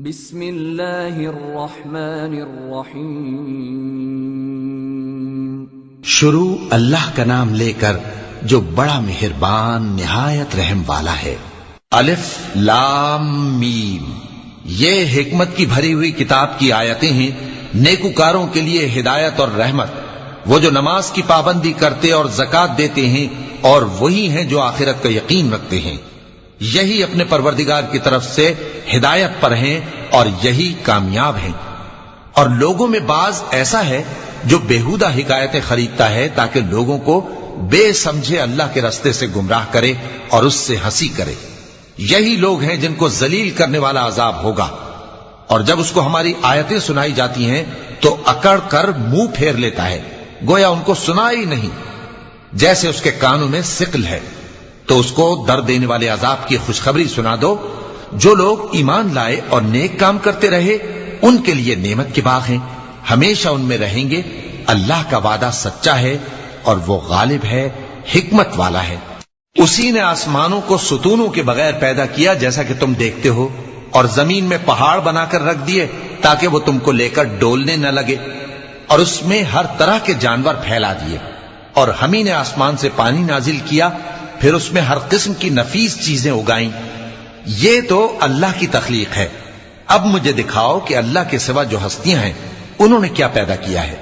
بسم اللہ الرحمن الرحیم شروع اللہ کا نام لے کر جو بڑا مہربان نہایت رحم والا ہے۔ الف لام میم، یہ حکمت کی بھری ہوئی کتاب کی آیتیں ہیں، نیکوکاروں کے لیے ہدایت اور رحمت، وہ جو نماز کی پابندی کرتے اور زکوٰۃ دیتے ہیں، اور وہی ہیں جو آخرت کا یقین رکھتے ہیں، یہی اپنے پروردگار کی طرف سے ہدایت پر ہیں اور یہی کامیاب ہیں۔ اور لوگوں میں بعض ایسا ہے جو بیہودہ حکایتیں خریدتا ہے تاکہ لوگوں کو بے سمجھے اللہ کے راستے سے گمراہ کرے اور اس سے ہنسی کرے، یہی لوگ ہیں جن کو ذلیل کرنے والا عذاب ہوگا۔ اور جب اس کو ہماری آیتیں سنائی جاتی ہیں تو اکڑ کر منہ پھیر لیتا ہے، گویا ان کو سنا ہی نہیں، جیسے اس کے کانوں میں ثقل ہے۔ تو اس کو درد دینے والے عذاب کی خوشخبری سنا دو۔ جو لوگ ایمان لائے اور نیک کام کرتے رہے ان کے لیے نعمت کے باغ ہیں، ہمیشہ ان میں رہیں گے۔ اللہ کا وعدہ سچا ہے اور وہ غالب ہے، حکمت والا ہے۔ اسی نے آسمانوں کو ستونوں کے بغیر پیدا کیا جیسا کہ تم دیکھتے ہو، اور زمین میں پہاڑ بنا کر رکھ دیے تاکہ وہ تم کو لے کر ڈولنے نہ لگے، اور اس میں ہر طرح کے جانور پھیلا دیے۔ اور ہم ہی نے آسمان سے پانی نازل کیا، پھر اس میں ہر قسم کی نفیس چیزیں اگائیں۔ یہ تو اللہ کی تخلیق ہے۔ اب مجھے دکھاؤ کہ اللہ کے سوا جو ہستیاں ہیں انہوں نے کیا پیدا کیا ہے۔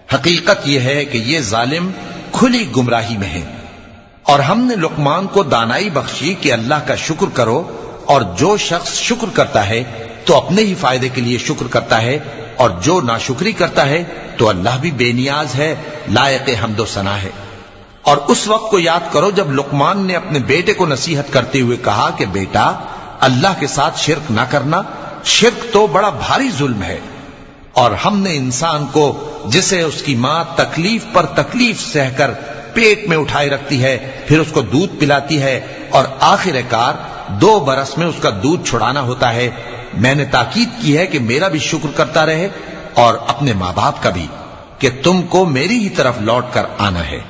حقیقت یہ ہے کہ یہ ظالم کھلی گمراہی میں ہیں۔ اور ہم نے لقمان کو دانائی بخشی کہ اللہ کا شکر کرو، اور جو شخص شکر کرتا ہے تو اپنے ہی فائدے کے لیے شکر کرتا ہے، اور جو ناشکری کرتا ہے تو اللہ بھی بے نیاز ہے، لائق حمد و ثنا ہے۔ اور اس وقت کو یاد کرو جب لقمان نے اپنے بیٹے کو نصیحت کرتے ہوئے کہا کہ بیٹا، اللہ کے ساتھ شرک نہ کرنا، شرک تو بڑا بھاری ظلم ہے۔ اور ہم نے انسان کو، جسے اس کی ماں تکلیف پر تکلیف سہ کر پیٹ میں اٹھائے رکھتی ہے، پھر اس کو دودھ پلاتی ہے، اور آخر کار 2 برس میں اس کا دودھ چھڑانا ہوتا ہے، میں نے تاکید کی ہے کہ میرا بھی شکر کرتا رہے اور اپنے ماں باپ کا بھی، کہ تم کو میری ہی طرف لوٹ کر آنا ہے۔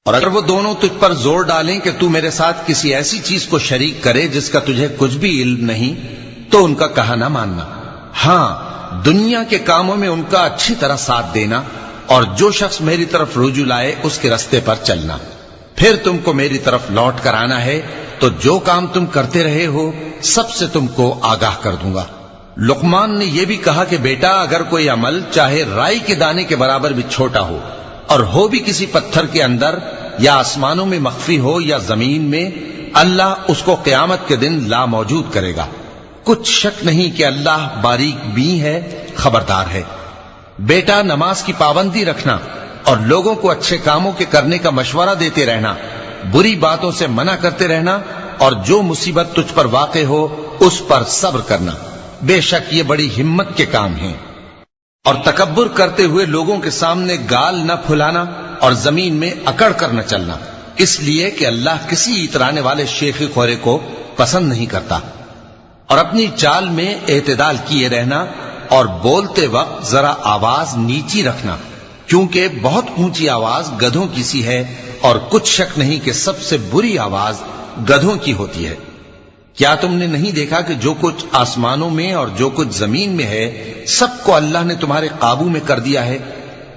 اور اگر وہ دونوں تجھ پر زور ڈالیں کہ تو میرے ساتھ کسی ایسی چیز کو شریک کرے جس کا تجھے کچھ بھی علم نہیں، تو ان کا کہا نہ ماننا۔ ہاں، دنیا کے کاموں میں ان کا اچھی طرح ساتھ دینا، اور جو شخص میری طرف رجوع لائے اس کے راستے پر چلنا۔ پھر تم کو میری طرف لوٹ کر آنا ہے تو جو کام تم کرتے رہے ہو سب سے تم کو آگاہ کر دوں گا۔ لقمان نے یہ بھی کہا کہ بیٹا، اگر کوئی عمل چاہے رائی کے دانے کے برابر بھی چھوٹا ہو، اور ہو بھی کسی پتھر کے اندر یا آسمانوں میں مخفی ہو یا زمین میں، اللہ اس کو قیامت کے دن لا موجود کرے گا۔ کچھ شک نہیں کہ اللہ باریک بین ہے، خبردار ہے۔ بیٹا، نماز کی پابندی رکھنا اور لوگوں کو اچھے کاموں کے کرنے کا مشورہ دیتے رہنا، بری باتوں سے منع کرتے رہنا، اور جو مصیبت تجھ پر واقع ہو اس پر صبر کرنا، بے شک یہ بڑی ہمت کے کام ہیں۔ اور تکبر کرتے ہوئے لوگوں کے سامنے گال نہ پھلانا اور زمین میں اکڑ کر نہ چلنا، اس لیے کہ اللہ کسی اترانے والے شیخی خورے کو پسند نہیں کرتا۔ اور اپنی چال میں اعتدال کیے رہنا، اور بولتے وقت ذرا آواز نیچی رکھنا، کیونکہ بہت اونچی آواز گدھوں کی سی ہے، اور کچھ شک نہیں کہ سب سے بری آواز گدھوں کی ہوتی ہے۔ کیا تم نے نہیں دیکھا کہ جو کچھ آسمانوں میں اور جو کچھ زمین میں ہے سب کو اللہ نے تمہارے قابو میں کر دیا ہے،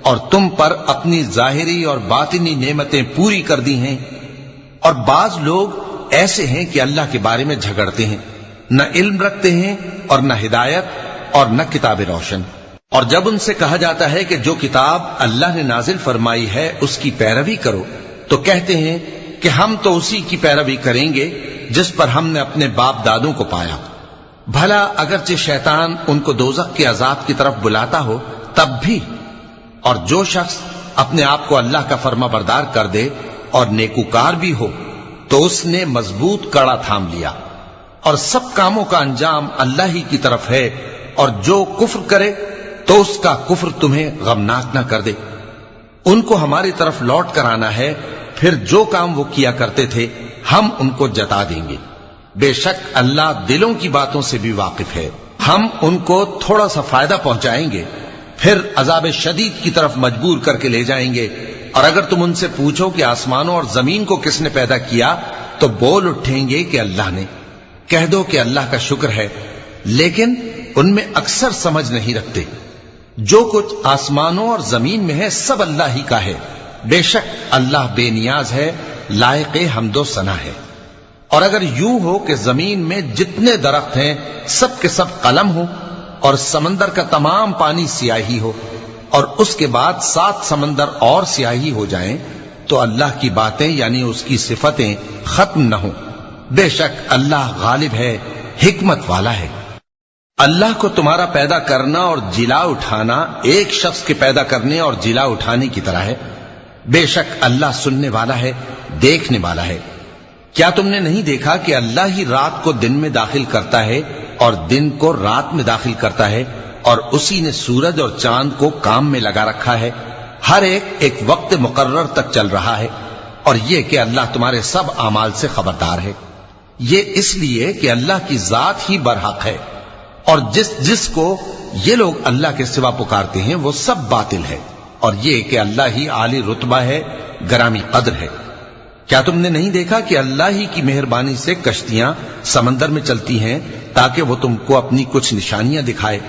اور تم پر اپنی ظاہری اور باطنی نعمتیں پوری کر دی ہیں۔ اور بعض لوگ ایسے ہیں کہ اللہ کے بارے میں جھگڑتے ہیں، نہ علم رکھتے ہیں اور نہ ہدایت اور نہ کتاب روشن۔ اور جب ان سے کہا جاتا ہے کہ جو کتاب اللہ نے نازل فرمائی ہے اس کی پیروی کرو، تو کہتے ہیں کہ ہم تو اسی کی پیروی کریں گے جس پر ہم نے اپنے باپ دادوں کو پایا۔ بھلا اگرچہ شیطان ان کو دوزخ کے عذاب کی طرف بلاتا ہو تب بھی۔ اور جو شخص اپنے آپ کو اللہ کا فرما بردار کر دے اور نیکوکار بھی ہو تو اس نے مضبوط کڑا تھام لیا، اور سب کاموں کا انجام اللہ ہی کی طرف ہے۔ اور جو کفر کرے تو اس کا کفر تمہیں غمناک نہ کر دے۔ ان کو ہماری طرف لوٹ کر آنا ہے، پھر جو کام وہ کیا کرتے تھے ہم ان کو جتا دیں گے۔ بے شک اللہ دلوں کی باتوں سے بھی واقف ہے۔ ہم ان کو تھوڑا سا فائدہ پہنچائیں گے، پھر عذاب شدید کی طرف مجبور کر کے لے جائیں گے۔ اور اگر تم ان سے پوچھو کہ آسمانوں اور زمین کو کس نے پیدا کیا تو بول اٹھیں گے کہ اللہ نے۔ کہہ دو کہ اللہ کا شکر ہے، لیکن ان میں اکثر سمجھ نہیں رکھتے۔ جو کچھ آسمانوں اور زمین میں ہے سب اللہ ہی کا ہے، بے شک اللہ بے نیاز ہے، لائق حمد و ثنا ہے۔ اور اگر یوں ہو کہ زمین میں جتنے درخت ہیں سب کے سب قلم ہو، اور سمندر کا تمام پانی سیاہی ہو، اور اس کے بعد 7 سمندر اور سیاہی ہو جائیں، تو اللہ کی باتیں یعنی اس کی صفتیں ختم نہ ہوں۔ بے شک اللہ غالب ہے، حکمت والا ہے۔ اللہ کو تمہارا پیدا کرنا اور جلا اٹھانا ایک شخص کے پیدا کرنے اور جلا اٹھانے کی طرح ہے۔ بے شک اللہ سننے والا ہے، دیکھنے والا ہے۔ کیا تم نے نہیں دیکھا کہ اللہ ہی رات کو دن میں داخل کرتا ہے اور دن کو رات میں داخل کرتا ہے، اور اسی نے سورج اور چاند کو کام میں لگا رکھا ہے، ہر ایک وقت مقرر تک چل رہا ہے، اور یہ کہ اللہ تمہارے سب اعمال سے خبردار ہے۔ یہ اس لیے کہ اللہ کی ذات ہی برحق ہے، اور جس کو یہ لوگ اللہ کے سوا پکارتے ہیں وہ سب باطل ہے، اور یہ کہ اللہ ہی عالی رتبہ ہے، گرامی قدر ہے۔ کیا تم نے نہیں دیکھا کہ اللہ ہی کی مہربانی سے کشتیاں سمندر میں چلتی ہیں تاکہ وہ تم کو اپنی کچھ نشانیاں دکھائے؟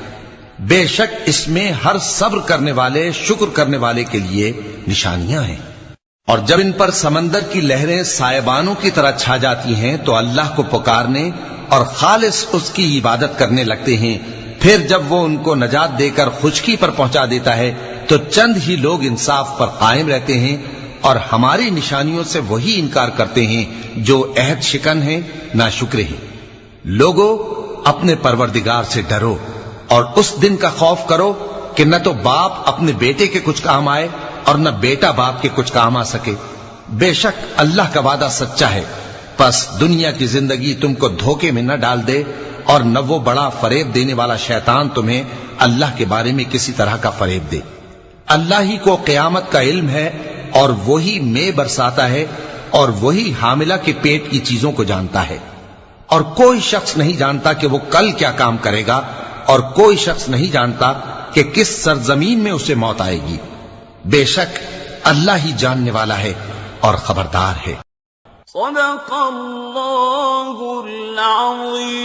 بے شک اس میں ہر صبر کرنے والے، شکر کرنے والے کے لیے نشانیاں ہیں۔ اور جب ان پر سمندر کی لہریں سائبانوں کی طرح چھا جاتی ہیں تو اللہ کو پکارنے اور خالص اس کی عبادت کرنے لگتے ہیں، پھر جب وہ ان کو نجات دے کر خشکی پر پہنچا دیتا ہے تو چند ہی لوگ انصاف پر قائم رہتے ہیں، اور ہماری نشانیوں سے وہی انکار کرتے ہیں جو عہد شکن ہیں، ناشکرے ہیں۔ لوگو اپنے پروردگار سے ڈرو اور اس دن کا خوف کرو کہ نہ تو باپ اپنے بیٹے کے کچھ کام آئے اور نہ بیٹا باپ کے کچھ کام آ سکے۔ بے شک اللہ کا وعدہ سچا ہے، پس دنیا کی زندگی تم کو دھوکے میں نہ ڈال دے، اور نہ وہ بڑا فریب دینے والا شیطان تمہیں اللہ کے بارے میں کسی طرح کا فریب دے۔ اللہ ہی کو قیامت کا علم ہے، اور وہی میں برساتا ہے، اور وہی حاملہ کے پیٹ کی چیزوں کو جانتا ہے، اور کوئی شخص نہیں جانتا کہ وہ کل کیا کام کرے گا، اور کوئی شخص نہیں جانتا کہ کس سرزمین میں اسے موت آئے گی۔ بے شک اللہ ہی جاننے والا ہے اور خبردار ہے۔ صدق اللہ العظیم۔